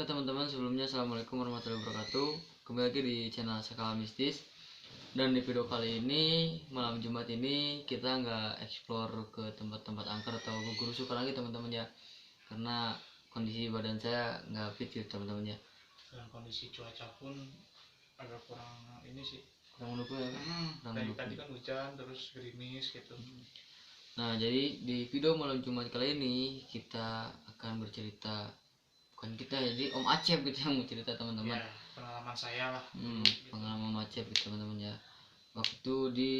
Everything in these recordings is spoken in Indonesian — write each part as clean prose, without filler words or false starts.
Oke teman-teman, sebelumnya assalamualaikum warahmatullahi wabarakatuh. Kembali lagi di channel Skala Mistis. Dan di video kali ini, malam Jumat ini kita nggak explore ke tempat-tempat angker atau ke guru suka lagi teman-teman ya, karena kondisi badan saya nggak fit gitu teman-teman ya. Dan kondisi cuaca pun agak kurang ini sih, Kurang mendukung ya. tadi kan hujan terus gerimis gitu. Nah, jadi di video malam Jumat kali ini kita akan bercerita, bukan kita, jadi Om Acep gitu yang mau cerita teman-teman. Ya, pengalaman saya lah. Pengalaman Om Acep gitu teman-teman ya. Waktu itu di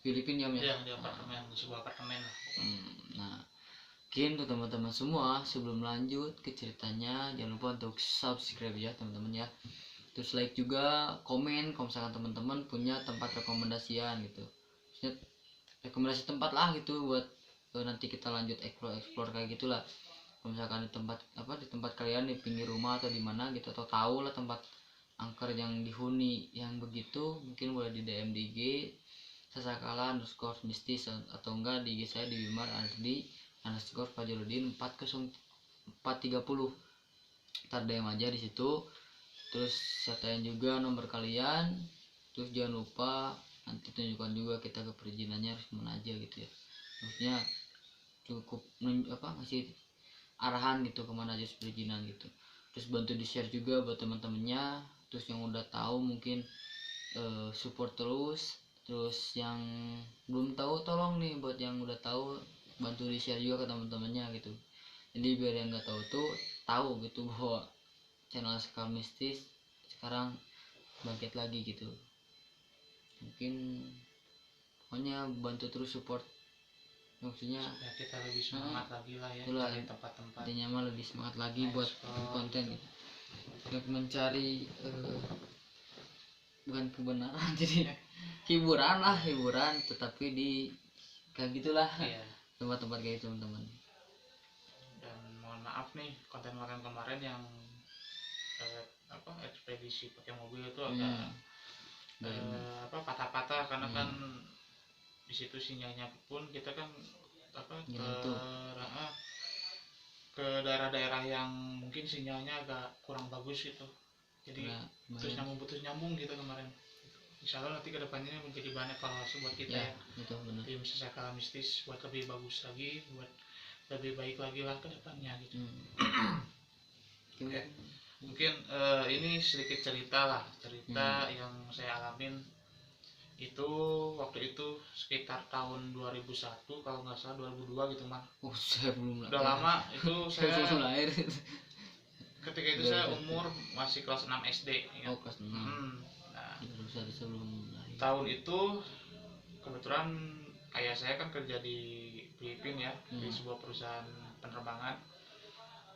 Filipina ya. Di apartemen, di sebuah apartemen lah. Nah, mungkin untuk teman-teman semua, sebelum lanjut ke ceritanya, jangan lupa untuk subscribe ya teman-teman ya. Terus like juga, komen kalau misalkan teman-teman punya tempat rekomendasian gitu. Maksudnya rekomendasi tempat lah gitu buat nanti kita lanjut explore kayak gitulah. Kalau misalkan di tempat kalian di pinggir rumah atau di mana gitu, atau tahu lah tempat angker yang dihuni yang begitu, mungkin boleh di DM di IG _mistis atau enggak di IG saya di Wimar Ardi _Fajaludin 40430. Ntar DM aja di situ, terus sertain juga nomor kalian. Terus jangan lupa nanti tunjukkan juga kita ke perizinannya harus kemana aja gitu ya. Maksudnya cukup ngasih arahan gitu kemana aja perizinan gitu. Terus bantu di share juga buat teman-temannya. Terus yang udah tahu mungkin support terus. Terus yang belum tahu tolong nih, buat yang udah tahu bantu di share juga ke teman-temannya gitu. Jadi biar yang nggak tahu tuh tahu gitu bahwa channel Skala Mistis sekarang bangkit lagi gitu. Mungkin pokoknya bantu terus support, maksudnya ya kita lebih semangat lagi lah ya, itulah cari tempat-tempat. intinya mah lebih semangat lagi buat konten gitu. Untuk mencari bukan kebenaran jadi hiburan lah, hiburan tetapi di kayak gitulah. Iya. Tempat-tempat kayak itu teman-teman. Dan mohon maaf nih, konten kemarin yang ekspedisi pakai mobil itu agak patah-patah karena kan di situ sinyalnya pun kita kan ke daerah-daerah yang mungkin sinyalnya agak kurang bagus gitu, jadi putus nyambung gitu kemarin. Insya Allah nanti kedepannya menjadi bahan evaluasi buat kita ya, tim Skala Mistis buat lebih bagus lagi, buat lebih baik lagi lah kedepannya gitu. Okay. Mungkin ini sedikit cerita yang saya alamin itu waktu itu sekitar tahun 2001 kalau nggak salah, 2002 gitu mah. Saya belum udah lama itu. Saya lahir. Ketika itu saya umur masih kelas 6 SD ya. Kelas 6. Nah, sebelum lahir. Tahun itu kebetulan ayah saya kan kerja di Filipina ya, di sebuah perusahaan penerbangan.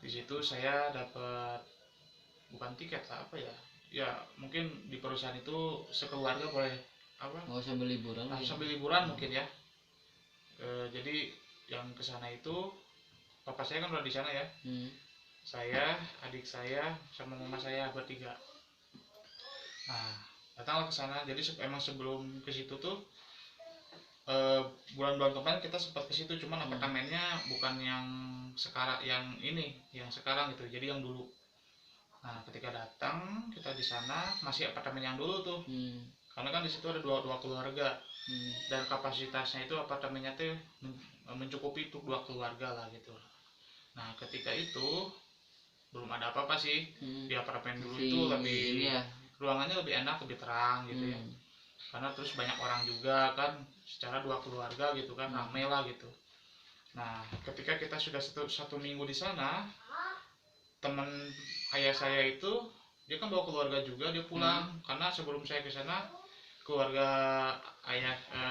Di situ saya dapat bukan tiket lah ya mungkin di perusahaan itu sekeluarga boleh sambil liburan mungkin ya. Jadi yang kesana itu papa saya kan udah di sana ya. Saya, adik saya sama mama saya bertiga. Nah, datanglah ke sana. Jadi emang sebelum ke situ tuh bulan-bulan kemarin kita sempat ke situ, cuman apartemennya bukan yang sekarang, yang sekarang gitu. Jadi yang dulu. Nah, ketika datang kita di sana masih apartemen yang dulu tuh. Karena kan di situ ada dua keluarga. Dan kapasitasnya itu apartemennya tuh mencukupi untuk 2 keluarga lah gitu. Nah, ketika itu belum ada apa-apa sih. Di apartemen dulu itu lebih ruangannya lebih enak, lebih terang gitu ya. Karena terus banyak orang juga kan, secara 2 keluarga gitu kan, rame lah gitu. Nah, ketika kita sudah satu minggu di sana, teman ayah saya itu dia kan bawa keluarga juga, dia pulang. Karena sebelum saya ke sana, keluarga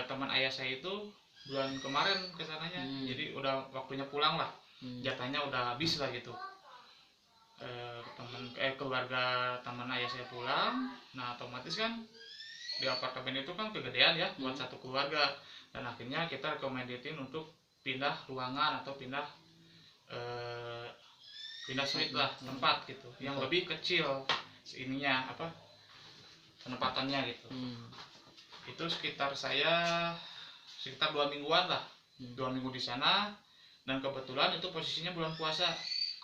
teman ayah saya itu bulan kemarin kesananya. Jadi udah waktunya pulang lah, jatahnya udah habis lah gitu. Keluarga teman ayah saya pulang. Nah, otomatis kan di apartemen itu kan kegedean ya buat satu keluarga. Dan akhirnya kita rekomendatin untuk pindah ruangan atau pindah suite lah, tempat gitu yang lebih kecil penempatannya gitu. Itu sekitar 2 mingguan lah. 2 minggu di sana, dan kebetulan itu posisinya bulan puasa.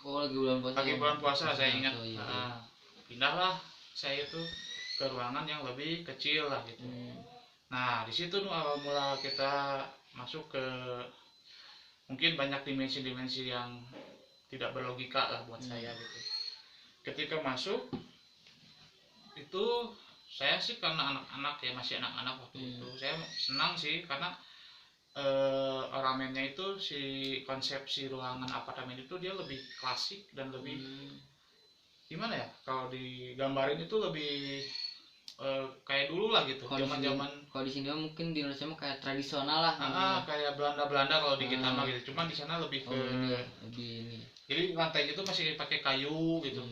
Oh, lagi bulan puasa. Lagi bulan puasa saya Nah, ingat. oh, iya. Pindahlah saya itu ke ruangan yang lebih kecil lah gitu. Nah di situ awal mula kita masuk ke mungkin banyak dimensi-dimensi yang tidak berlogika lah buat saya gitu. Ketika masuk itu saya sih karena anak-anak ya, masih anak-anak waktu itu, saya senang sih karena ornamennya itu, si konsep si ruangan apartemen itu dia lebih klasik dan lebih gimana ya, kalau digambarin itu lebih kayak dulu lah gitu, zaman-zaman. Kalau di sini mungkin di Indonesia mah kayak tradisional lah. Kayak Belanda kalau di kita mah gitu, cuman di sana lebih ke ini. Jadi lantainya itu masih pakai kayu gitu,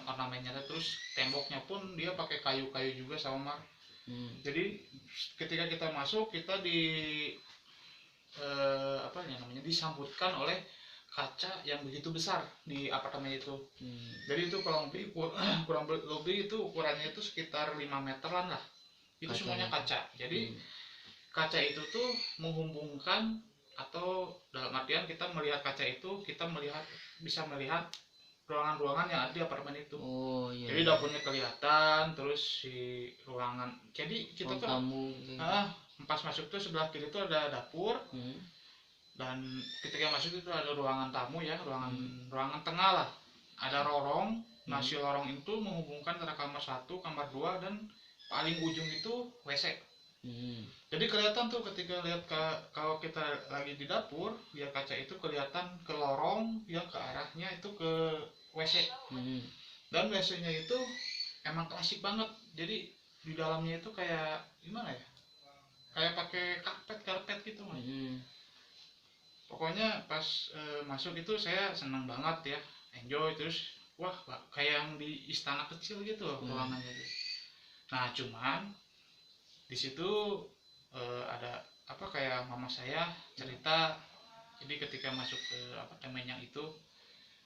ornamennya, terus temboknya pun dia pakai kayu-kayu juga sama. Jadi ketika kita masuk kita apa ya namanya, disambutkan oleh kaca yang begitu besar di apartemen itu. Jadi itu kurang lebih itu ukurannya itu sekitar 5 meteran lah. Itu semuanya kaca. Jadi kaca itu tuh menghubungkan, atau dalam artian kita melihat kaca itu kita bisa melihat ruangan-ruangan yang ada di apartemen itu. Jadi dapurnya kelihatan, terus si ruangan. Jadi kita tuh pas masuk tuh sebelah kiri itu ada dapur. Dan ketika masuk itu ada ruangan tamu ya, ruangan tengah lah. Ada lorong. Nah si lorong itu menghubungkan antara kamar 1, kamar 2, dan paling ujung itu WC. Jadi kelihatan tuh ketika lihat kalau kita lagi di dapur, ya kaca itu kelihatan ke lorong yang ke arahnya itu ke WC. Dan WC-nya itu emang klasik banget. Jadi di dalamnya itu kayak gimana ya? Kayak pakai karpet gitu, Mas. Pokoknya pas masuk itu saya senang banget ya, enjoy, terus wah kayak yang di istana kecil gitu ruangannya itu. Nah cuman di situ ada apa, kayak mama saya cerita, jadi ketika masuk ke apartemen yang itu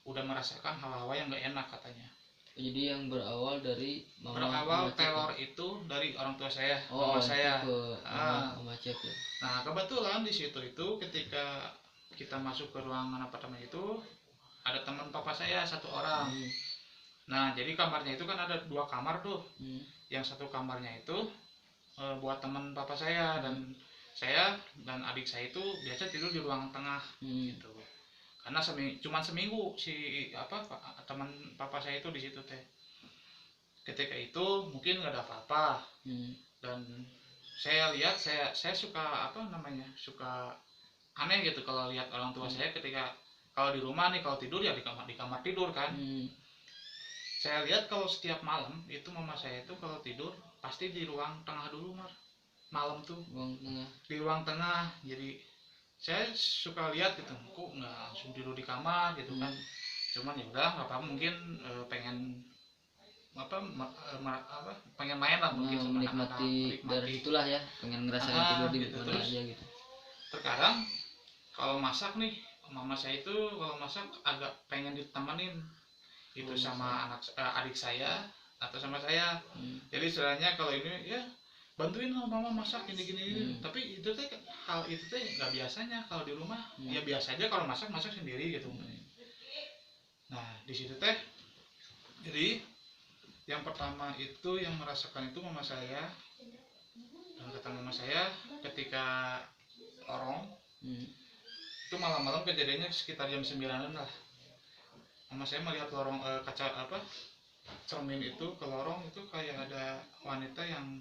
udah merasakan hal-hal yang gak enak katanya. Jadi yang berawal dari teror itu dari orang tua saya, mama saya. Mama cek ya. Nah kebetulan di situ itu ketika kita masuk ke ruangan apartemen itu ada teman papa saya 1 orang. Nah jadi kamarnya itu kan ada 2 kamar tuh. Yang satu kamarnya itu buat teman papa saya, dan saya dan adik saya itu biasa tidur di ruangan tengah gitu. Karena cuma seminggu si teman papa saya itu di situ teh. Ketika itu mungkin nggak ada apa-apa. Dan saya lihat, saya suka suka aneh gitu kalau lihat orang tua saya ketika kalau di rumah nih, kalau tidur ya di kamar tidur kan. Saya lihat kalau setiap malam itu mama saya itu kalau tidur pasti di ruang tengah dulu, malam tuh di ruang tengah. Jadi saya suka lihat gitu, kok nggak langsung tidur di kamar gitu kan. Cuman ya udah nggak apa-apa, mungkin pengen pengen main lah, mungkin menikmati dari itulah ya, pengen ngerasain tidur di mana aja gitu. Terkadang kalau masak nih, mama saya itu kalau masak agak pengen ditemenin itu sama adik saya atau sama saya. Jadi istilahnya kalau ini ya bantuin lah mama masak gini. Tapi itu teh hal itu teh nggak biasanya kalau di rumah. Ya biasa aja kalau masak sendiri gitu. Nah di situ teh, jadi yang pertama itu yang merasakan itu mama saya. Dan kata mama saya ketika lorong itu malam-malam kejadiannya sekitar jam 9-an lah. Mama saya melihat lorong kaca cermin itu ke lorong itu kayak ada wanita yang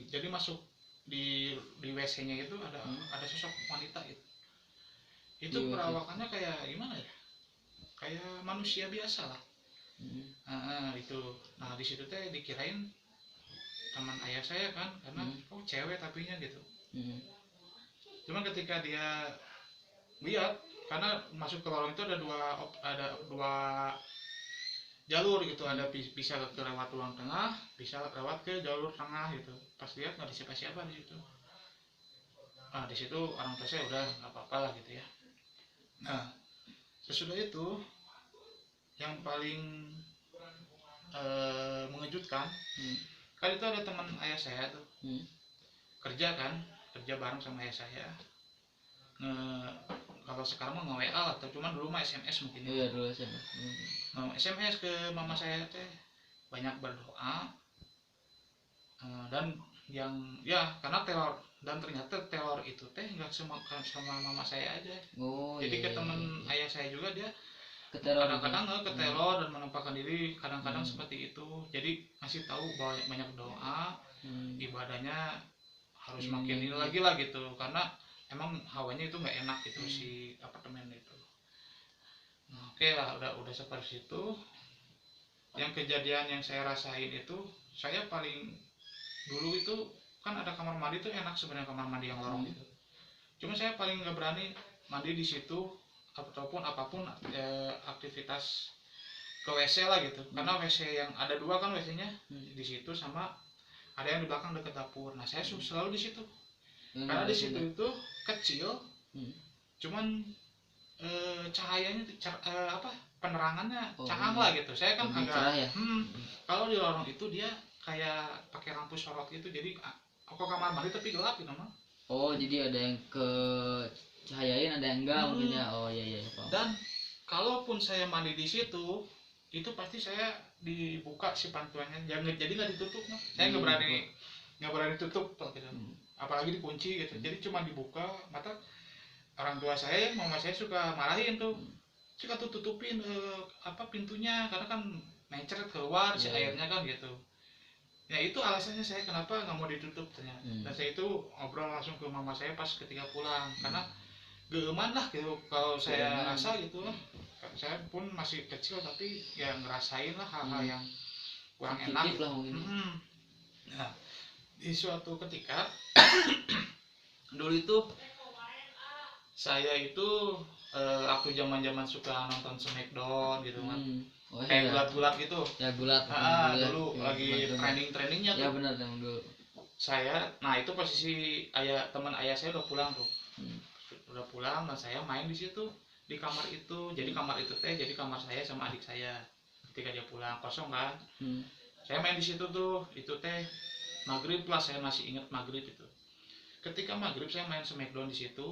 jadi masuk di WC-nya itu ada sosok wanita itu. Itu perawakannya kayak gimana ya? Kayak manusia biasa lah. Itu. Nah di situ teh dikirain teman ayah saya kan, karena cewek tapinya gitu. Cuman ketika dia lihat, karena masuk ke lorong itu ada dua jalur gitu, ada bisa lewat ruang tengah, bisa lewat ke jalur tengah gitu. Pas lihat nggak ada siapa-siapa di situ. Nah di situ orang tua saya udah nggak apa-apa lah gitu ya. Nah sesudah itu yang paling mengejutkan, kan itu ada teman ayah saya tuh kerja bareng sama ayah saya. kalau sekarang mah nge-WA atau cuman dulu mah SMS mungkin. Iya dulu SMS. SMS ke mama saya teh banyak berdoa, dan yang ya karena teror, dan ternyata teror itu teh nggak sama mama saya aja. Jadi ke teman ayah saya juga dia kadang-kadang keteror dan menampakkan diri kadang-kadang seperti itu. Jadi ngasih tahu bahwa banyak doa, ibadahnya harus makin ini lagi lah gitu, karena emang hawanya itu nggak enak gitu si apartemen itu. Nah, oke lah, udah seperti itu. Yang kejadian yang saya rasain itu, saya paling dulu itu kan ada kamar mandi tuh enak sebenarnya, kamar mandi yang lorong gitu. Cuma saya paling nggak berani mandi di situ ataupun apapun aktivitas ke WC lah gitu. Karena WC yang ada dua kan WC-nya di situ, sama ada yang di belakang dekat dapur. Nah saya selalu di situ. Karena di situ itu kecil, cuman cahayanya penerangannya canggih lah gitu. Saya kan agak ya? Kalau di lorong itu dia kayak pakai lampu sorot gitu, jadi kok kamar mandi tapi gelap gitu mah. Oh jadi ada yang ke cahayain, ada yang enggak mungkin ya. Oh iya paham. Dan kalaupun saya mandi di situ, itu pasti saya dibuka si pantuannya, jadi nggak ditutup mah. Saya nggak berani tutup gitu. Apalagi dikunci gitu. Jadi cuma dibuka. Mata orang tua saya, mama saya suka marahin tuh, suka tutupin pintunya karena kan mencret keluar si airnya kan gitu. Ya itu alasannya saya kenapa nggak mau ditutup ternyata. Dan saya itu ngobrol langsung ke mama saya pas ketika pulang, karena geeman lah gitu kalau saya rasa gitu lah. Saya pun masih kecil tapi ya ngerasain lah hal-hal yang kurang enak lah mungkin. Nah di suatu ketika dulu itu saya itu waktu zaman suka nonton Smackdown gitu kan. Kayak gulat-gulat gitu ya, gulat dulu lagi trending-trendingnya tuh. Ya benar dulu. Nah itu posisi teman ayah saya udah pulang tuh. Udah pulang dan saya main di situ di kamar itu. Jadi kamar itu teh jadi kamar saya sama adik saya. Ketika dia pulang kosong kan, saya main di situ tuh. Itu teh maghrib lah, saya masih ingat maghrib itu. Ketika maghrib saya main Smackdown di situ.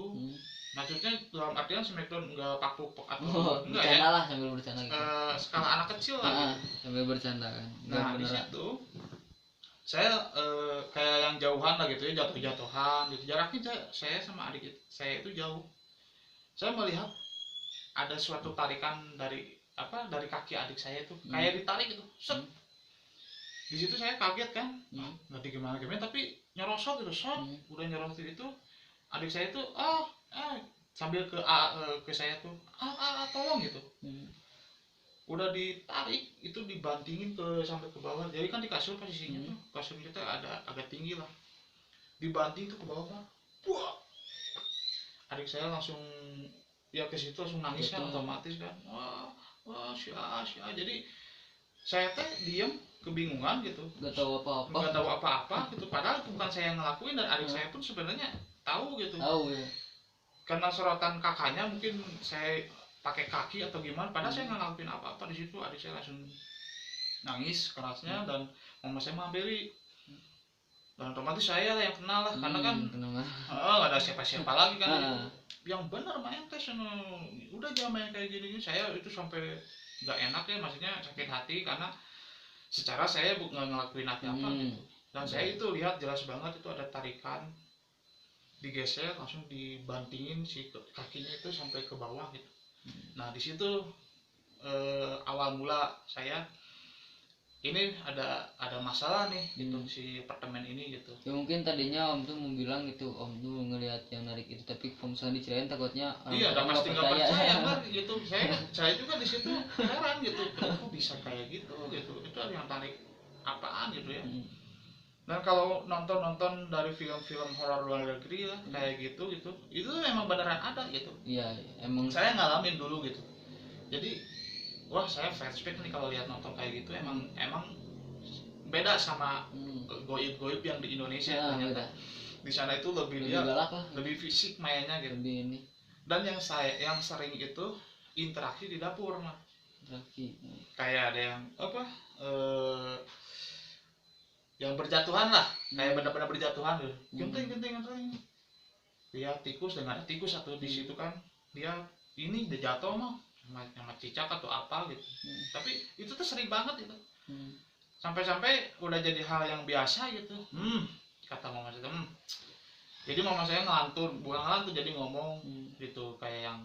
Maksudnya dalam artian Smackdown nggak paku atau enggak ya? Lah sambil bercanda gitu. Skala anak kecil lah. Gitu. Sambil bercanda kan. Nah di situ saya kayak yang jauhan lah gitu ya, jatuh-jatuhan gitu. Jaraknya saya sama adik saya itu jauh. Saya melihat ada suatu tarikan dari kaki adik saya itu, kayak ditarik gitu. Set. Di situ saya kaget kan, ngerti gimana tapi nyerosot gitu, udah nyerosot itu adik saya itu sambil ke saya tuh tolong gitu. Udah ditarik itu dibantingin sampai ke bawah. Jadi kan di kasur posisinya tuh kasur kita ada agak tinggi lah, dibanting tuh ke bawah. Wah, adik saya langsung ya ke situ langsung nangis kan, otomatis kan. Wah sia. Jadi saya teh diem kebingungan gitu, nggak tahu apa-apa gitu. Padahal bukan saya yang ngelakuin, dan adik saya pun sebenarnya tahu gitu. Tahu ya. Karena sorotan kakaknya mungkin saya pakai kaki atau gimana, padahal saya nggak ngelakuin apa-apa di situ. Adik saya langsung nangis kerasnya, dan mama saya menghampiri, dan otomatis saya lah yang kenal lah, karena kan nggak ada siapa-siapa lagi kan. Yang benar main tes, udah jangan main kayak gini. Saya itu sampai nggak enak ya, maksudnya sakit hati karena secara saya nggak ngelakuin apa-apa gitu. Dan saya itu lihat jelas banget itu ada tarikan, digeser langsung dibantingin si kakinya itu sampai ke bawah gitu. Nah di situ awal mula saya ini ada masalah nih gitu si apartemen ini gitu. Ya mungkin tadinya Om tuh mau bilang gitu, Om tuh ngelihat yang narik itu, tapi kalau misalnya diceritain takutnya iya udah pasti nggak percaya kan gitu. Saya juga di situ heran gitu, kok bisa kayak gitu. Itu ada yang tarik apaan gitu ya. Dan kalau nonton dari film-film horor luar negeri lah kayak gitu itu memang beneran ada gitu. Iya emang saya ngalamin dulu gitu. Jadi wah saya flashback nih kalau lihat nonton kayak gitu. Emang beda sama goib-goib yang di Indonesia. Ternyata di sana itu lebih lebih fisik mainnya gitu. Ini. Dan yang sering itu interaksi di dapur mah. Kayak ada yang yang berjatuhan lah, kayak benar-benar berjatuhan tuh. Genteng. Lihat tikus, dan ada tikus satu di situ kan. dia ini udah jatuh mah sama cicak atau apa gitu. Tapi itu tuh sering banget itu. Sampai-sampai udah jadi hal yang biasa gitu. Kata mama saya, jadi mama saya ngelantur, bukan ngelantur, jadi ngomong gitu kayak yang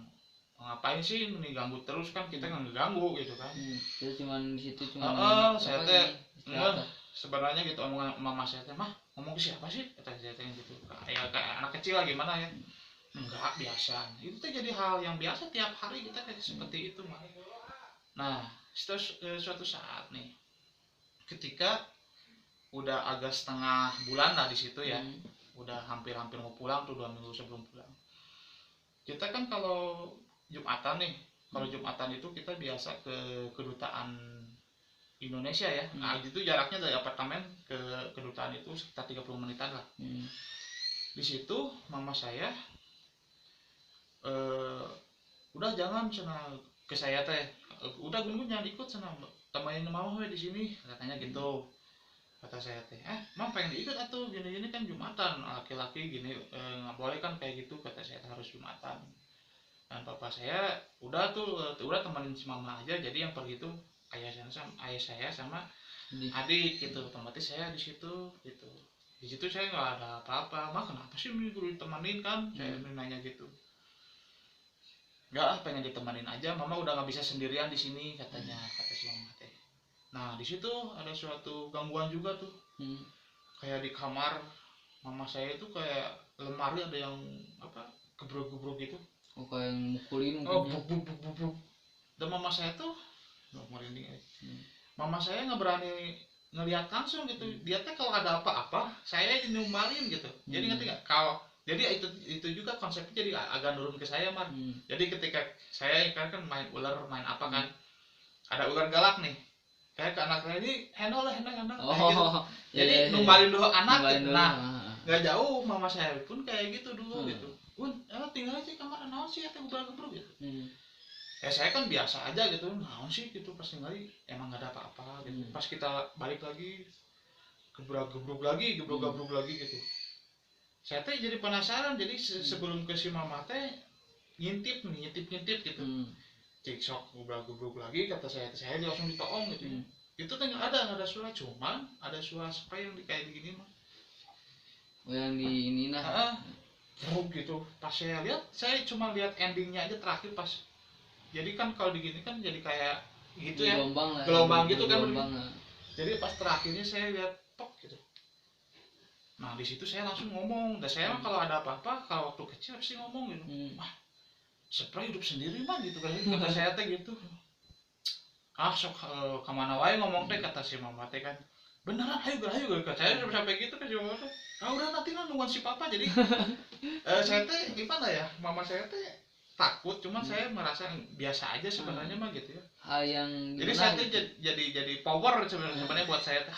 ngapain sih ini ganggu terus, kan kita nggak ngeganggu gitu kan. Terus cuman di situ cuman saya teh sebenarnya gitu omongan mama saya teh, mah ngomong ke siapa sih, kata saya teh gitu, kayak anak kecil lah gimana ya. Enggak, biasa. Itu tuh jadi hal yang biasa tiap hari kita kayak seperti itu mah. Nah, suatu saat nih, ketika udah agak setengah bulan lah di situ ya, udah hampir mau pulang tuh, 2 minggu sebelum pulang. Kita kan kalau Jumatan nih, kalau Jumatan itu kita biasa ke kedutaan Indonesia ya. Nah, itu jaraknya dari apartemen ke kedutaan itu sekitar 30 menitan lah. Di situ mama saya udah jangan sana ke saya teh, udah gunung jangan ikut sana, temenin mama we di sini, katanya gitu. Kata saya teh, mam pengen diikut atuh, gini kan Jumatan, laki-laki gini nggak boleh kan kayak gitu, kata saya harus Jumatan. Dan papa saya udah temenin si mama aja, jadi yang pergi tuh ayah saya sama adik gitu, otomatis saya di situ gitu. Di situ saya nggak ada apa-apa, mah kenapa sih guru ditemenin kan, saya nanya gitu. Enggak, pengen ditemenin aja, mama udah nggak bisa sendirian di sini, katanya, kata si mama teh. Nah di situ ada suatu gangguan juga tuh, kayak di kamar mama saya itu kayak lemari ada yang apa gebrok gitu. Kayak mukulin buk. Dan mama saya tuh merinding aja. Mama saya nggak berani ngelihat langsung gitu. Dia teh kalau ada apa-apa saya nyumbalin gitu. Jadi ngerti nggak? Kalau jadi itu juga konsepnya jadi agak nurun ke saya, Mar. Jadi ketika saya kan main ular, main apa kan, ada ular galak nih, kayak ke anak saya ini handle gitu. Jadi numbalin dulu anak gitu. Nah nggak jauh mama saya pun kayak gitu dulu gitu. Tinggal aja kamar naon sih atau gebrak-gebruk gitu. Ya saya kan biasa aja gitu, naon sih gitu, pas tinggal emang nggak ada apa-apa gitu. Pas kita balik lagi gebrak-gebruk lagi gitu. Saya teh jadi penasaran, jadi sebelum ke si mama teh ngintip gitu. Cek sok gebrak-gebruk lagi, kata saya langsung ditoong gitu. Itu teh nggak ada suara, cuman ada suara spray yang kayak begini mah. Yang di ini nah. Gitu. Pas saya lihat, saya cuma lihat endingnya aja terakhir pas. Jadi kan kalau begini kan jadi kayak gitu ya. Gelombang gitu kan. Jadi pas terakhirnya saya lihat pok gitu. Nah di situ saya langsung ngomong, dan saya kalau ada apa-apa kalau waktu kecil pasti ngomong gitu, spray hidup sendiri mah gitu kan, kata saya teh gitu. Sok kemana wae ngomong teh, kata si mama teh kan, beneran ayo kata saya sampai gitu kan si mama teh. Udah nanti nungguan si papa. Jadi saya teh gimana ya, mama saya teh takut, cuman saya merasa biasa aja sebenarnya mah gitu ya. Hal yang jadi saya teh jadi power sebenarnya buat saya teh.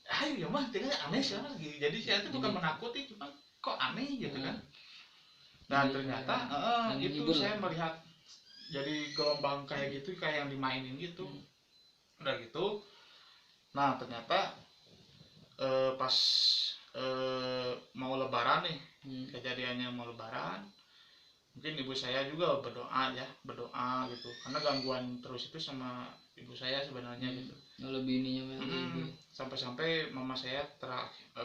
Ayo ya mah, tinggalnya aneh sih mah. Jadi saya tuh bukan menakuti, cuma kok aneh gitu kan. Dan ternyata itu saya melihat jadi gelombang kayak gitu, kayak yang dimainin gitu. Udah gitu. Nah ternyata pas mau lebaran nih, kejadiannya mau lebaran, mungkin ibu saya juga berdoa gitu, karena gangguan terus itu sama ibu saya sebenarnya gitu. Lebih ininya Sampai mama saya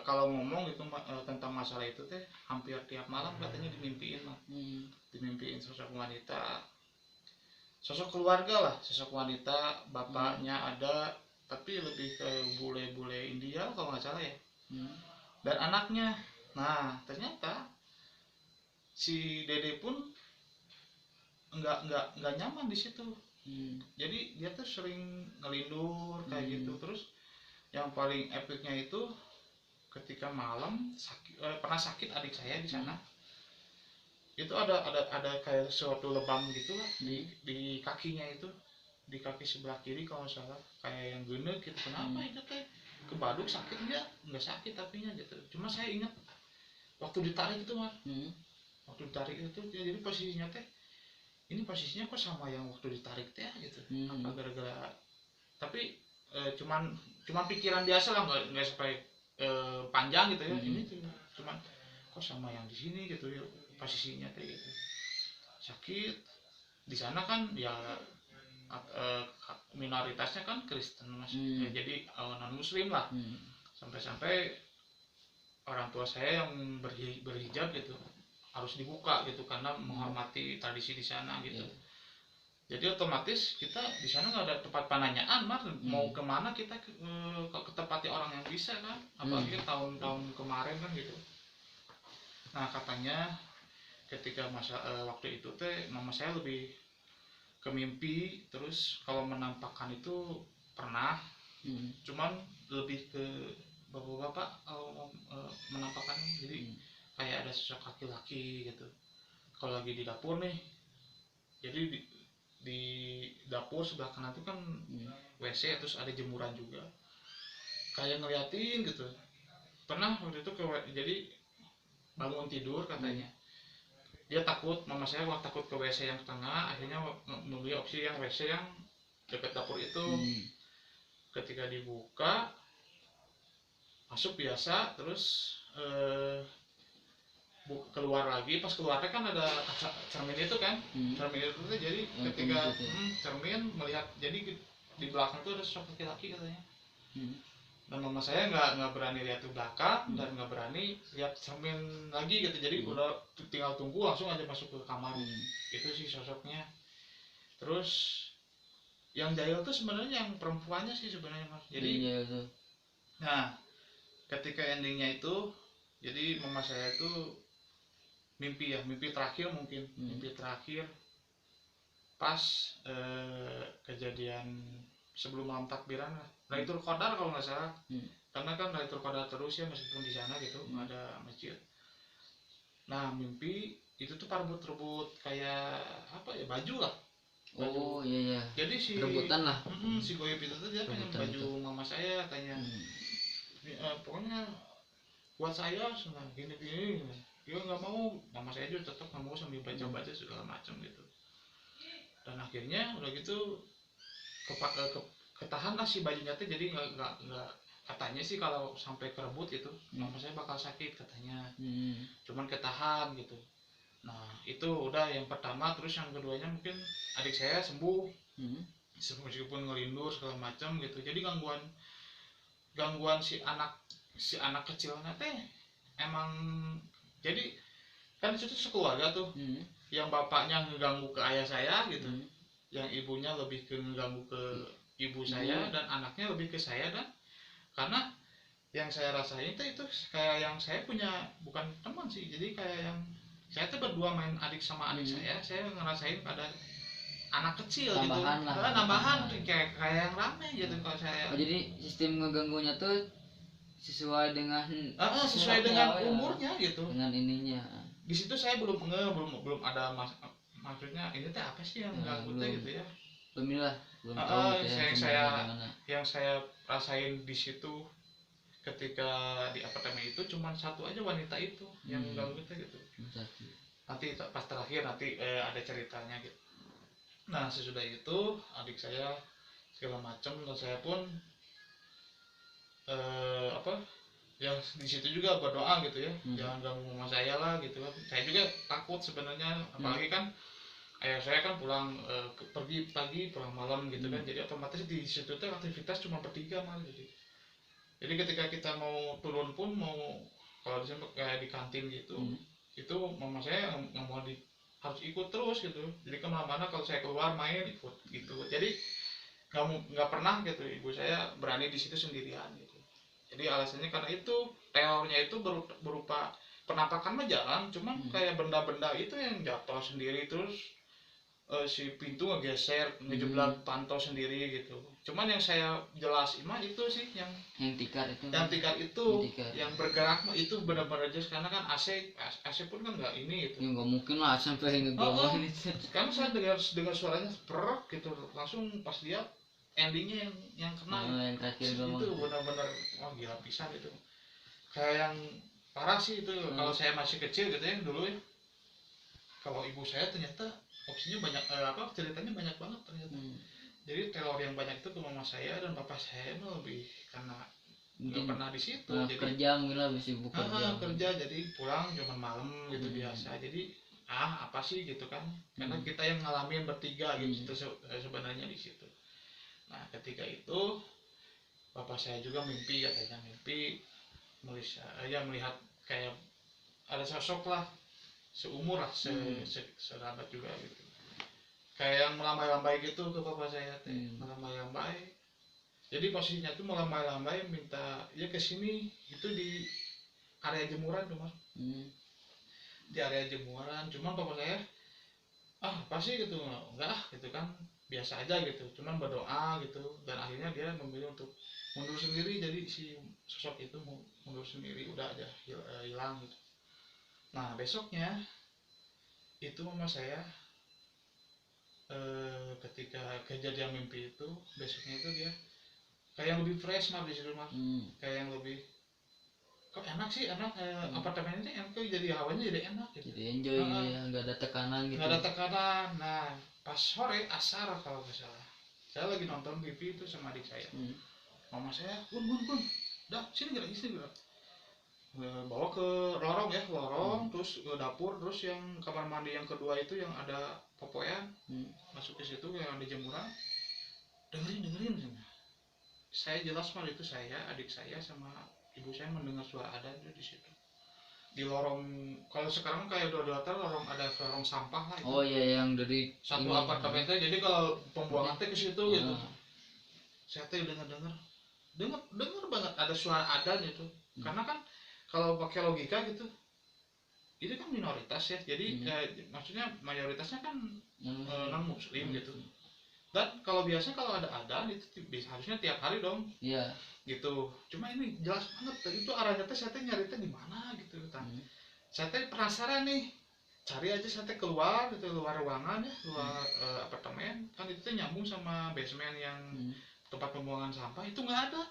kalau ngomong gitu tentang masalah itu teh hampir tiap malam katanya dimimpiin mah. Dimimpiin sosok wanita, sosok keluarga lah, sosok wanita, bapaknya ada tapi lebih ke bule-bule India kalau nggak salah ya. Dan anaknya. Nah ternyata si dede pun nggak nyaman di situ. Jadi dia tuh sering ngelindur kayak gitu. Terus yang paling epicnya itu ketika malam pernah sakit adik saya di sana. Itu ada kayak suatu lebam gitu lah di kakinya itu, di kaki sebelah kiri kalau nggak salah, kayak yang gede gitu. Kenapa itu teh kebaduk sakit? Nggak sakit tapinya gitu. Cuma saya ingat waktu ditarik itu mah, waktu ditarik itu jadi posisinya teh, ini posisinya kok sama yang waktu ditarik teh gitu. Apa gara-gara, tapi cuman pikiran biasa lah, nggak sampai panjang gitu ya. Ini cuman kok sama yang di sini gitu ya posisinya teh gitu. sakit di sana kan ya minoritasnya kan Kristen mas, ya, jadi non Muslim lah. Sampai-sampai orang tua saya yang berhijab gitu harus dibuka gitu karena menghormati tradisi di sana gitu. Jadi otomatis kita di sana nggak ada tempat penanyaan mas, mau kemana kita ke tempat orang yang bisa kan, apalagi tahun-tahun kemarin kan gitu. Nah katanya ketika waktu itu teh mama saya lebih ke mimpi, terus kalau menampakkan itu pernah, cuman lebih ke bapak-bapak menampakkan, jadi kayak ada sosok laki-laki gitu. Kalau lagi di dapur nih, jadi di dapur sebelah kanan itu kan WC, terus ada jemuran juga, kayak ngeliatin gitu. Pernah waktu itu jadi bangun tidur katanya, dia takut, mama saya takut ke WC yang tengah, akhirnya memilih opsi yang WC yang dekat dapur itu. Ketika dibuka masuk biasa, terus keluar lagi, pas keluarnya kan ada kaca cermin itu kan, cermin itu jadi ketika cermin melihat, jadi di belakang itu ada sosok laki-laki katanya. Dan mama saya nggak berani lihat ke belakang dan nggak berani lihat cermin lagi gitu, jadi udah tinggal tunggu langsung aja masuk ke kamar. Itu sih sosoknya. Terus yang jahil tuh sebenarnya yang perempuannya sih sebenarnya mas. Jadi nah ketika endingnya itu, jadi mama saya itu mimpi terakhir mungkin, mimpi terakhir pas kejadian sebelum malam takbiran lah, Lailatul Qadar kalau nggak salah. Karena kan Lailatul Qadar terus ya meskipun di sana gitu nggak ada masjid. Nah mimpi itu tuh rebut kayak apa ya, baju lah. Oh iya. Jadi si rebutan lah. Si goib itu tuh dia pengen baju itu. Mama saya katanya, pokoknya buat saya senang gini. Dia nggak mau, mama saya juga tetap nggak mau sambil baca segala macam gitu. Dan akhirnya udah gitu ketahan lah si bajunya tuh, jadi nggak katanya sih kalau sampai kerebut gitu mama saya bakal sakit katanya. Cuman ketahan gitu. Nah itu udah yang pertama. Terus yang keduanya mungkin adik saya sembuh, meskipun ngelindur segala macam gitu. Jadi gangguan si anak kecilnya teh emang, jadi kan itu sekeluarga tuh. Yang bapaknya ngeganggu ke ayah saya gitu, yang ibunya lebih ke ngeganggu ke ibu saya, dan anaknya lebih ke saya. Dan karena yang saya rasain itu kayak yang saya punya bukan teman sih, jadi kayak yang saya tuh berdua main adik sama adik saya ngerasain ada anak kecil tambahan gitu lah, tambahan kayak yang rame gitu. Kalau saya jadi sistem ngeganggunya tuh sesuai dengan umurnya gitu, dengan ininya. Di situ saya belum ada maksudnya ini teh apa sih yang ganggu teh gitu ya, belum tahu gitu ya, yang saya rasain di situ ketika di apartemen itu cuma satu aja wanita itu yang ganggu teh gitu. Nanti pas terakhir ada ceritanya gitu. Nah sesudah itu adik saya segala macam, dan saya pun ya di situ juga berdoa gitu ya, jangan ganggu mama saya lah gitu kan. Saya juga takut sebenarnya, apalagi kan ayah saya kan pulang pergi pagi pulang malam gitu kan, jadi otomatis di situ tuh aktivitas cuma bertiga malah gitu. Jadi ketika kita mau turun pun, mau kalau di kayak di kantin gitu, itu mama saya nggak mau harus ikut terus gitu. Jadi kemana-mana kalau saya keluar main ikut gitu. Jadi nggak pernah gitu ibu saya berani di situ sendirian gitu. Jadi alasannya karena itu terornya itu berupa penampakan mah jalan, cuman kayak benda-benda itu yang jatuh sendiri, terus si pintu ngegeser, ngejebak pantau sendiri gitu. Cuman yang saya jelas mah itu sih yang tikar itu, yang bergerak mah itu benar-benar jelas, karena kan AC pun kan nggak ini gitu. Ya nggak mungkin lah sampai ngegelombang itu. Kan saya dengar suaranya perok gitu, langsung pas dia endingnya yang kena yang terakhir itu benar-benar gila pisan itu, kayak yang parah sih itu. Kalau saya masih kecil gitu ya dulu ya, kalau ibu saya ternyata opsinya banyak, ceritanya banyak banget ternyata. Jadi teror yang banyak itu ke mama saya dan papa saya mah lebih karena nggak pernah di situ. Jadi kerja mungkin lah, bisa kerja, jadi pulang cuma malam gitu biasa. Jadi apa sih gitu kan, karena kita yang ngalamin bertiga gitu sebenarnya di situ. Nah ketika itu bapak saya juga mimpi, katanya mimpi melihat kayak ada sosok lah seumur lah, serabat juga gitu, kayak yang melambai-lambai gitu ke bapak saya teh. Melambai-lambai, jadi posisinya tuh melambai-lambai minta ya ke sini, itu di area jemuran tuh mas. Di area jemuran, cuman bapak saya pasti gitu, enggak gitu kan, biasa aja gitu, cuman berdoa gitu, dan akhirnya dia memilih untuk mundur sendiri. Jadi si sosok itu mundur sendiri, udah aja hilang gitu. Nah besoknya itu mama saya ketika kejadian mimpi itu, besoknya itu dia kayak yang lebih fresh mah di situ mah. Kayak yang lebih kok enak sih, enak apartemen ini enak tuh, jadi hawanya jadi enak gitu, jadi enjoy gitu ya, nggak ada tekanan gitu. Nggak ada tekanan. Nah pas sore asar kalau nggak salah, saya lagi nonton TV itu sama adik saya. Mama saya kun dah sini gerak, bawa ke lorong ya, terus ke dapur, terus yang kamar mandi yang kedua itu yang ada popoyan, masuk ke situ yang ada jemuran. Dengerin saya jelas mal itu saya, adik saya sama ibu saya mendengar suara adzan tuh di situ, di lorong. Kalau sekarang kayak udah lorong, ada lorong sampah lah itu. Oh iya, yang dari satu apartemen teh, jadi kalau pembuangan teh ke situ gitu. Saya teh dengar banget ada suara adzan itu. Karena kan kalau pakai logika gitu, itu kan minoritas ya, jadi maksudnya mayoritasnya kan non muslim gitu. Dan kalau biasa kalau ada adzan itu harusnya tiap hari dong. Iya. Gitu. Cuma ini jelas banget itu arahnya teh, saya teh nyari teh di mana gitu kan. Saya teh penasaran nih. Cari aja, saya teh keluar gitu, luar ruangan ya, luar apartemen. Kan itu teh nyambung sama basement yang tempat pembuangan sampah, itu nggak ada.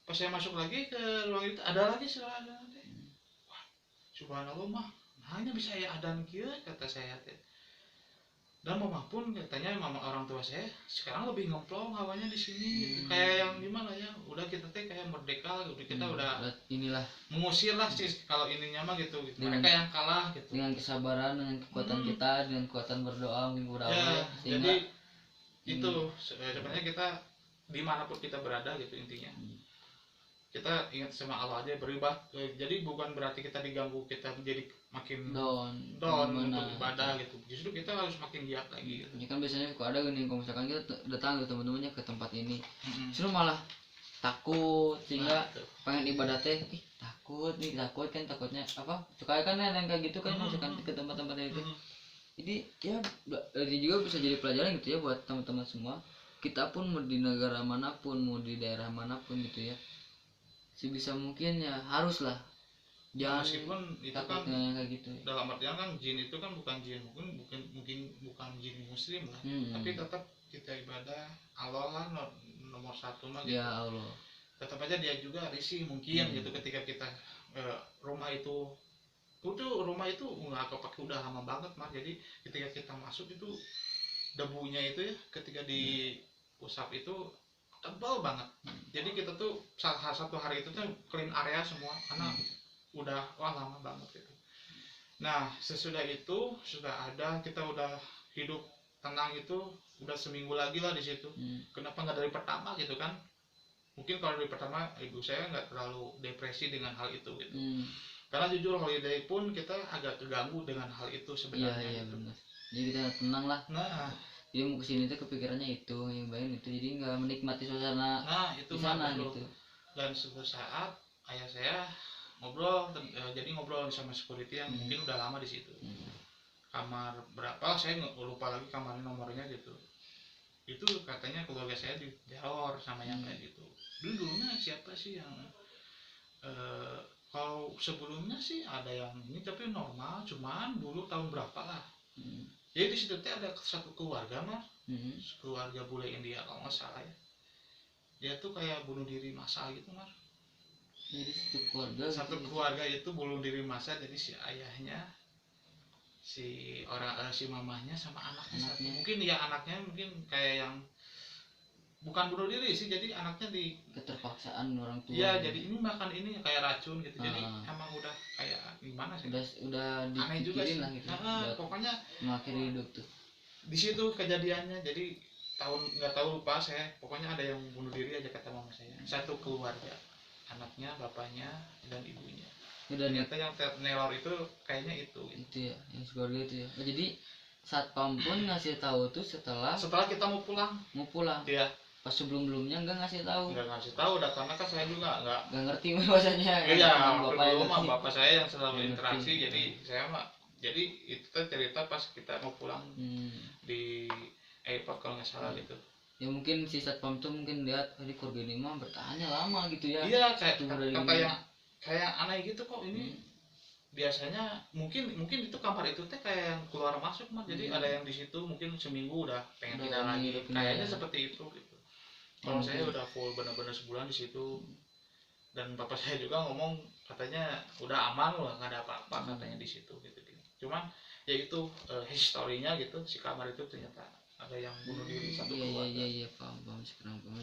Pas saya masuk lagi ke ruang itu, ada lagi suara adzan teh. Wah, subhanallah mah, hanya bisa ya adzan kieu, kata saya teh. Dan mama pun katanya, mama orang tua saya sekarang lebih ngemplong hawanya di sini gitu. Kayak yang gimana ya, udah kita teh kayak merdeka gitu, kita udah inilah mengusir lah sih kalau ininya mah gitu. Mereka yang kalah gitu. Dengan kesabaran, dengan kekuatan kita, dengan kekuatan berdoa mungkin berdoa ya, jadi itu sebenarnya kita dimanapun kita berada gitu intinya. Kita ingat sama Allah aja, beribadah. Jadi bukan berarti kita diganggu, kita menjadi makin down untuk ibadah gitu. Justru kita harus makin giat lagi gitu. Ya kan biasanya kalau ada gini, kalau misalkan kita datang ke teman-temannya ke tempat ini, justru malah takut, sehingga pengen ibadah teh takut kan, takutnya apa, suka kan yang kayak gitu kan, misalkan ke tempat-tempat itu. Jadi ya ini juga bisa jadi pelajaran gitu ya buat teman-teman semua. Kita pun mau di negara manapun, mau di daerah manapun gitu ya, sebisa mungkin ya haruslah jangan, meskipun itu kan kayak gitu ya. Dalam artian kan jin itu kan bukan jin, mungkin bukan jin muslim lah, tapi tetap kita ibadah Allah lah nomor satu mah gitu. Ya Allah, tetap aja dia juga risih mungkin gitu ketika kita rumah itu nggak kepake udah lama banget mah. Jadi ketika kita masuk itu debunya itu ya, ketika di usap itu tebal banget. Jadi kita tuh satu hari itu tuh clean area semua karena udah lama banget gitu. Nah sesudah itu sudah ada, kita udah hidup tenang itu udah seminggu lagi lah di situ. Kenapa nggak dari pertama gitu kan? Mungkin kalau dari pertama ibu saya nggak terlalu depresi dengan hal itu gitu. Karena jujur holiday pun kita agak terganggu dengan hal itu sebenarnya. Iya benar. Jadi kita tenang lah. Nah jadi mau kesini tuh kepikirannya itu yang bayang itu, jadi nggak menikmati suasana itu di sana gitu. Dan suatu saat ayah saya ngobrol, jadi ngobrol sama security yang mungkin udah lama di situ. Kamar berapa saya lupa lagi kamarnya, nomornya gitu. Itu katanya keluarga saya diteror sama yang kayak gitu. Dulunya siapa sih yang kalau sebelumnya sih ada yang ini tapi normal, cuman dulu tahun berapa lah. Jadi di situ ada satu keluarga mah, keluarga bule India kalau nggak salah ya. Dia tuh kayak bunuh diri massal gitu mas. Jadi satu keluarga itu bunuh diri massal. Jadi si ayahnya, si mamahnya sama anaknya. Mungkin ya anaknya mungkin kayak yang bukan bunuh diri sih, jadi anaknya di keterpaksaan orang tua. Iya, jadi ini makan ini kayak racun gitu. Jadi Ah. emang udah kayak gimana sih? Udah Aneh juga sih. dipikirin lah gitu. Pokoknya mengakhiri hidup tuh. di situ kejadiannya. Jadi tahun nggak tahu, lupa saya. Pokoknya ada yang bunuh diri aja kata mama saya. Satu keluarga, anaknya, bapaknya, dan ibunya. Dan ternyata yang terneror itu kayaknya itu ya, yang keluarga itu ya. Oh, jadi satpam pun ngasih tahu tuh setelah kita mau pulang. Iya. Pas sebelumnya nggak ngasih tahu. Nggak ngasih tahu, udah karena kan saya juga nggak ngerti bahasanya. Iya, waktu dulu bapak saya yang selalu interaksi, jadi saya mah, jadi itu cerita pas kita mau pulang di airport kalau nggak salah gitu. Ya mungkin si satpam tuh mungkin lihat ini keluarga ini mah bertahannya lama gitu ya. Iya, kayak kayak aneh gitu kok ini. Biasanya mungkin itu kamar itu teh kayak yang keluar masuk mah. Jadi ada yang di situ mungkin seminggu udah pengen pindah lagi. Kayaknya seperti itu gitu. Kalau saya udah full benar-benar sebulan di situ, dan bapak saya juga ngomong katanya udah aman lah, nggak ada apa-apa katanya di situ gitu. Cuman ya itu historinya gitu, si kamar itu ternyata ada yang bunuh diri satu keluarga. Iya paham sekarang paham.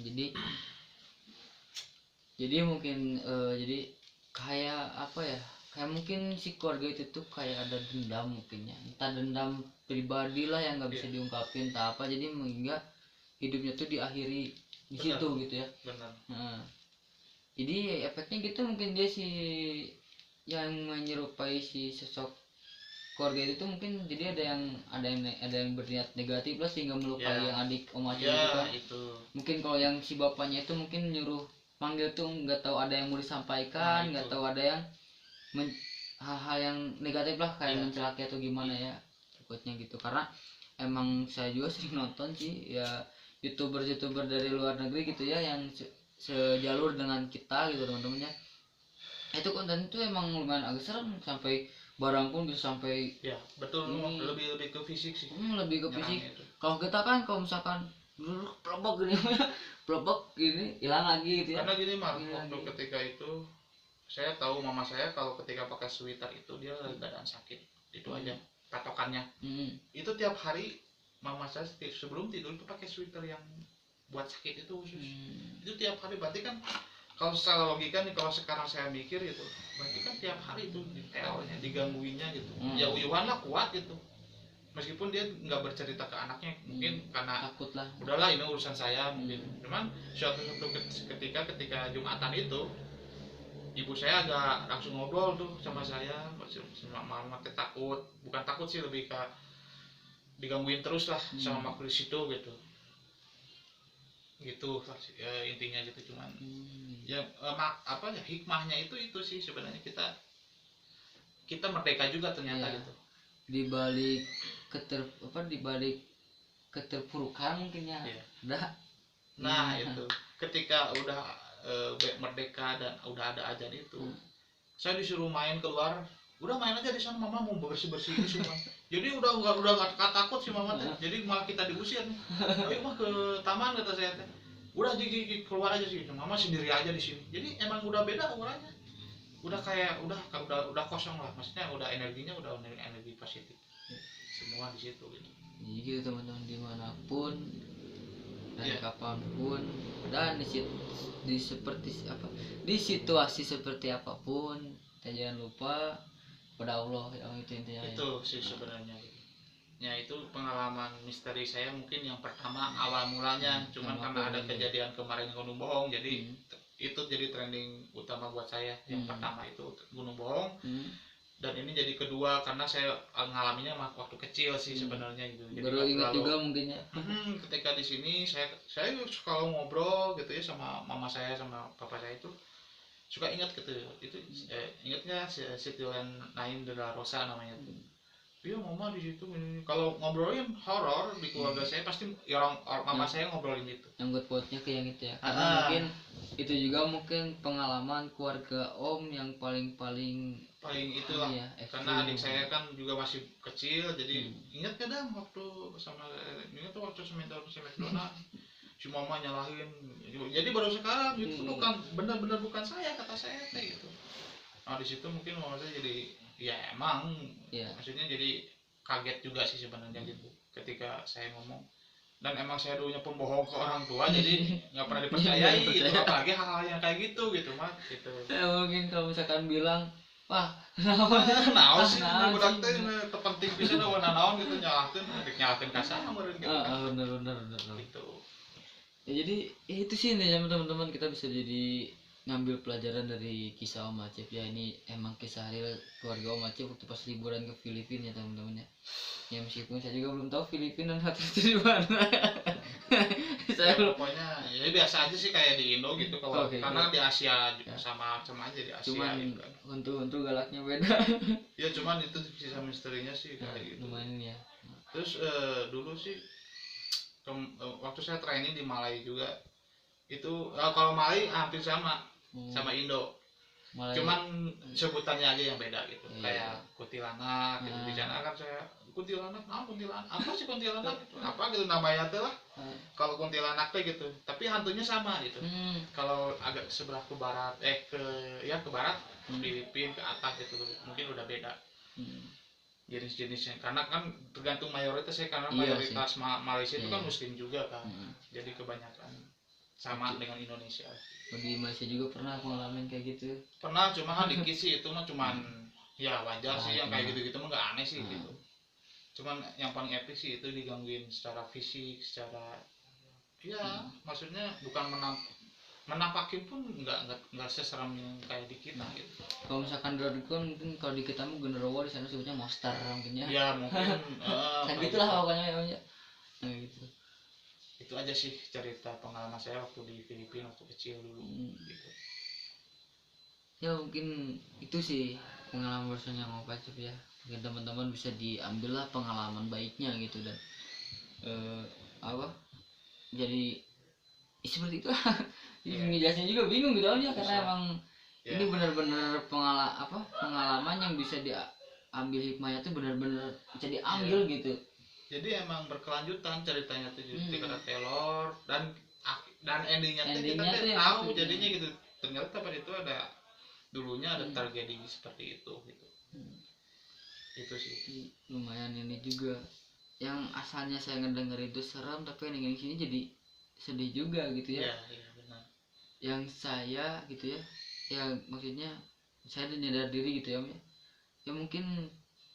Jadi mungkin jadi kayak apa ya, kayak mungkin si keluarga itu tuh kayak ada dendam mungkin ya, entah dendam pribadi lah yang nggak bisa diungkapin tak apa, jadi hingga hidupnya tuh diakhiri di situ gitu ya. Benar. Nah, jadi efeknya gitu mungkin dia si yang menyerupai si sosok keluarga itu mungkin jadi ada yang berniat negatif lah sehingga melukai yang adik omanya gitu kan. Mungkin kalau yang si bapaknya itu mungkin nyuruh manggil tuh nggak tahu ada yang mau disampaikan, nggak tahu ada yang hal-hal yang negatif lah kayak mencelakai atau gimana ya takutnya gitu. Karena emang saya juga sering nonton sih ya youtuber dari luar negeri gitu ya yang sejalur dengan kita gitu teman-temannya, itu konten itu emang lumayan agak serem, sampai barang pun bisa sampai ya betul. Lebih ke fisik sih. Lebih ke fisik. Kalau kita kan kalau misalkan dulu pelobok gini hilang lagi gitu ya. Karena gini mah waktu ketika itu saya tahu mama saya kalau ketika pakai sweater itu dia lagi keadaan sakit, itu aja patokannya. Itu tiap hari mama saya sebelum tidur itu pakai sweater yang buat sakit itu khusus. Itu tiap hari, berarti kan kalau secara logika nih, kalau sekarang saya mikir gitu, berarti kan tiap hari itu diterornya, digangguinnya gitu. Ya uyuhan lah kuat gitu. Meskipun dia nggak bercerita ke anaknya, mungkin karena takut lah. Udahlah ini urusan saya mungkin. Cuman suatu ketika Jumatan itu, ibu saya agak langsung ngobrol tuh sama saya, mama takut, bukan takut sih, lebih ke digangguin terus lah sama makhluk situ gitu ya, intinya gitu. Cuman ya apa ya hikmahnya itu sih sebenarnya kita merdeka juga ternyata gitu. Di balik keterpurukan mungkin ya. Nah itu ketika udah merdeka dan udah ada ajan itu, saya disuruh main keluar. Udah main aja di sana, mama mau bersih ini semua. Jadi udah nggak takut sih mama teh. Jadi malah kita diusir nih. Ayo mah ke taman kata saya teh. Udah jadi keluar aja sih, mama sendiri aja di sini. Jadi emang udah beda auranya. Udah kayak udah kosong lah, maksudnya udah energinya udah energi positif. Semua di situ gitu. Jadi gitu teman-teman, dimanapun dan kapanpun dan di situasi seperti apapun, kita jangan lupa pada Allah yang itu intinya. Itu sih sebenarnya. Ya itu pengalaman misteri saya mungkin yang pertama awal mulanya. Cuman karena ada kejadian kemarin Gunung Bohong, jadi itu jadi trending utama buat saya. Yang pertama itu Gunung Bohong, dan ini jadi kedua karena saya ngalaminya waktu kecil sih sebenarnya gitu. Jadi baru ingat juga mungkin ya. Ketika di sini saya kalau ngobrol gitu ya sama mama saya sama papa saya itu suka ingat gitu. Itu ingatnya City Line de la Rosa namanya tuh. Iya mama di situ. Kalau ngobrolin horor di keluarga saya pasti orang mama saya ngobrolin itu. Yang buat-buatnya ke yang itu ya. Karena mungkin itu juga mungkin pengalaman keluarga Om yang paling itulah ya, karena adik saya kan juga masih kecil, jadi ingat kadang waktu sama ingat tuh waktu semeter si mama nyalahin, jadi baru sekarang itu bukan benar-benar bukan saya kata saya kayak gitu. Nah di situ mungkin mama saya jadi ya emang maksudnya jadi kaget juga sih sebenarnya gitu ketika saya ngomong dan emang saya dulunya pembohong ke orang tua jadi nggak pernah dipercayai gitu, apalagi hal-hal yang kayak gitu mah gitu. Mungkin kalau misalkan bilang wah naon sih budak teh terpenting pisan warna naon gitu nyalakeun kasar meureun gitu kan. Bener Gitu. Ya, jadi ya itu sih nih teman-teman, kita bisa jadi ngambil pelajaran dari kisah Om Acep ya. Ini emang kisah real keluarga Om Acep waktu pas liburan ke Filipina ya teman-teman ya. Ya meskipun saya juga belum tahu Filipina dan hotel itu di mana. Ya, pokoknya ya biasa aja sih kayak di Indo gitu kalau karena iya. di Asia juga sama aja di Asia Cuman gitu kan. untuk galaknya beda. Ya cuman itu kisah misterinya sih kayak gitu. Lumayan ya. Terus dulu sih waktu saya training di Malai juga itu kalau Malai hampir sama Indo. Malai. Cuman sebutannya aja yang beda gitu. Kayak kuntilanak gitu. Di sana kan saya kuntilanak apa sih kuntilanak gitu. Apa gitu namanya teh lah. Kalau kuntilanak teh gitu. Tapi hantunya sama gitu. Kalau agak sebelah ke barat ke barat Filipina ke atas gitu mungkin udah beda. Jenis-jenisnya karena kan tergantung mayoritas ya karena mayoritas Malaysia itu kan muslim juga kan. Jadi kebanyakan sama dengan Indonesia. Di Malaysia juga pernah pengalaman kayak gitu? Pernah, cuma kan dikit sih, itu mah cuman ya wajar sih yang kayak gitu-gitu mah gak aneh sih gitu. Cuman yang paling epic sih itu digangguin secara fisik, secara ya maksudnya bukan menampakin pun nggak seseram yang kayak di kita gitu. Kalau misalkan Dragon mungkin kalau di kita mah genderuwo di sana sebutnya monster mungkin ya. Ya mungkin kan gitulah pokoknya ya. Nah gitu. Itu aja sih cerita pengalaman saya waktu di Filipina waktu kecil dulu gitu. Ya mungkin itu sih pengalaman bersama Om Acep ya. Mungkin teman-teman bisa diambil lah pengalaman baiknya gitu dan jadi seperti itu. Ngejelasin juga bingung gitu aja karena emang ini benar-benar pengalaman yang bisa diambil hikmahnya tuh benar-benar bisa diambil gitu. Jadi emang berkelanjutan ceritanya tuh tingkat telur dan endingnya kita tahu jadinya gitu. Ternyata pada itu ada dulunya ada tragedi seperti itu gitu. Itu sih lumayan ini juga yang asalnya saya ngedenger itu seram tapi yang sini jadi sedih juga gitu ya. Iya benar. Yang saya gitu ya maksudnya saya udah nyadar diri gitu ya ya mungkin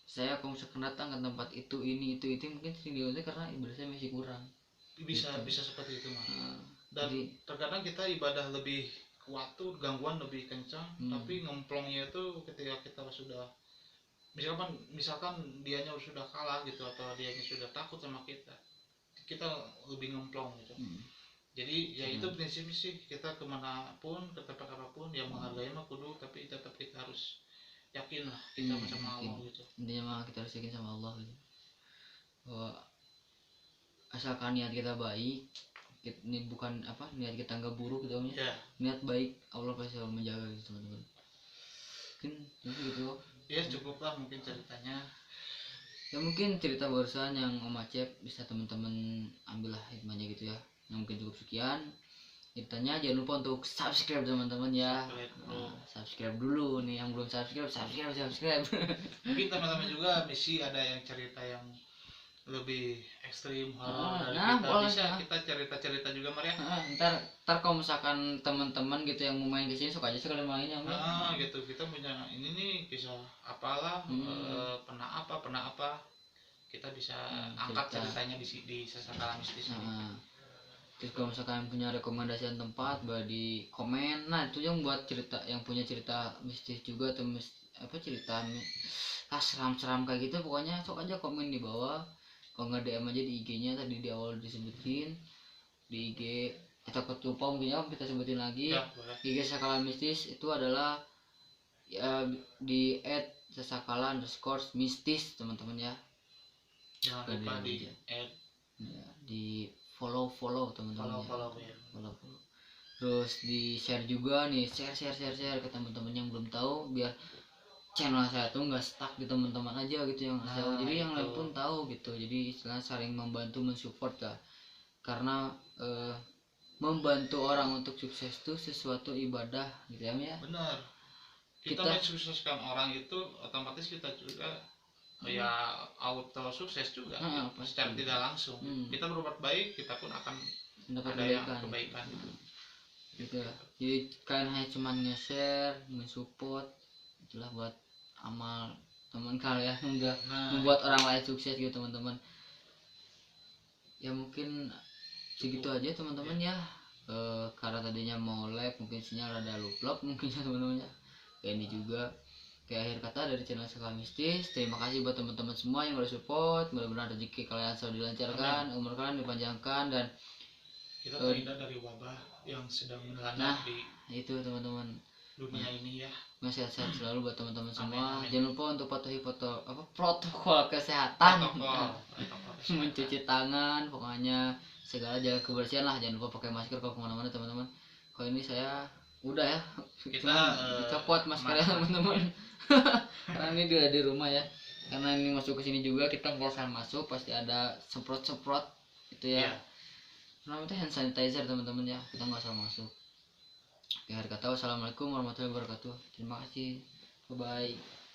saya kalau misalkan datang ke tempat itu ini mungkin sendiri karena ibadah saya masih kurang bisa seperti itu mah. Dan jadi, terkadang kita ibadah lebih kuat tuh gangguan lebih kencang tapi ngemplongnya itu ketika kita sudah misalkan dianya sudah kalah gitu atau dianya sudah takut sama kita lebih ngemplong gitu. Jadi ya itu prinsipnya sih kita kemanapun ke tempat apapun yang menghargai mah kudu tapi tetap kita harus yakin lah kita sama Allah gitu. Intinya mah kita harus yakin sama Allah gitu. Bahwa asalkan niat kita baik, ini bukan niat kita nggak buruk gitu ya. Niat baik Allah pasti selalu menjaga gitu teman-teman. Mungkin gitu. Ya cukup lah mungkin ceritanya. Ya mungkin cerita barusan yang Om Acep bisa teman-teman ambillah hikmahnya gitu ya. Yang mungkin cukup sekian. Ceritanya jangan lupa untuk subscribe teman-teman ya. Subscribe dulu nih yang belum subscribe. Mungkin teman-teman juga misi ada yang cerita yang lebih ekstrim horor dari kita bisa kita cerita juga Maria. Ntar kalau misalkan teman-teman gitu yang mau main kesini sok aja sekali mainnya. Gitu kita punya ini nih kisah apalah pernah apa kita bisa angkat ceritanya di Sesakala Mistis ini. Terus kalau misalkan punya rekomendasi tempat boleh di komen. Nah itu yang buat cerita yang punya cerita mistis juga atau cerita seram-seram kayak gitu pokoknya sok aja komen di bawah. Kalau nggak DM aja di IG-nya tadi di awal disebutin di IG kita ketumpah mungkin ya kita sebutin lagi ya, IG Sesakala Mistis itu adalah ya, di @sesakala_mistis teman-teman ya. Jangan lupa di di follow teman-teman follow. Terus di share juga nih share ke teman-teman yang belum tahu biar channel saya tuh nggak stuck di teman-teman aja gitu yang tahu jadi yang lain pun tahu gitu jadi istilahnya saling membantu mensupport lah karena membantu orang untuk sukses tuh sesuatu ibadah gitu ya. Benar kita mensukseskan orang itu otomatis kita juga ya auto sukses juga pasti. secara tidak langsung. Kita berbuat baik, kita pun akan mendapat ada kebaikan gitu. Jadi kalian hanya cuma nge-share, mensupport, itulah buat amal teman kalian udah membuat orang lain sukses gitu teman-teman. Ya mungkin segitu aja teman-teman ya. Karena tadinya mau live mungkin sinyal rada luplop mungkin ya teman-teman ya. Kayak ini juga kayak akhir kata dari channel Sekal Mistis. Terima kasih buat teman-teman semua yang udah support. Mudah-mudahan rezeki kalian selalu dilancarkan, umur kalian dipanjangkan, dan kita terhindar dari wabah yang sedang melanda di itu teman-teman dunia ini ya. Sehat-sehat selalu buat teman-teman semua. Amin. Jangan lupa untuk patuhi protokol kesehatan. Mencuci tangan, pokoknya segala jaga kebersihan lah. Jangan lupa pakai masker kalau kemana-mana teman-teman. Kalau ini saya udah ya, kita dicopot maskernya teman-teman. Karena ini udah di rumah ya. Karena ini masuk ke sini juga kita nggak usah masuk, pasti ada semprot-semprot itu ya. Namanya itu hand sanitizer teman-teman ya, kita nggak usah masuk. Akhir kata wassalamualaikum warahmatullahi wabarakatuh. Terima kasih, bye bye.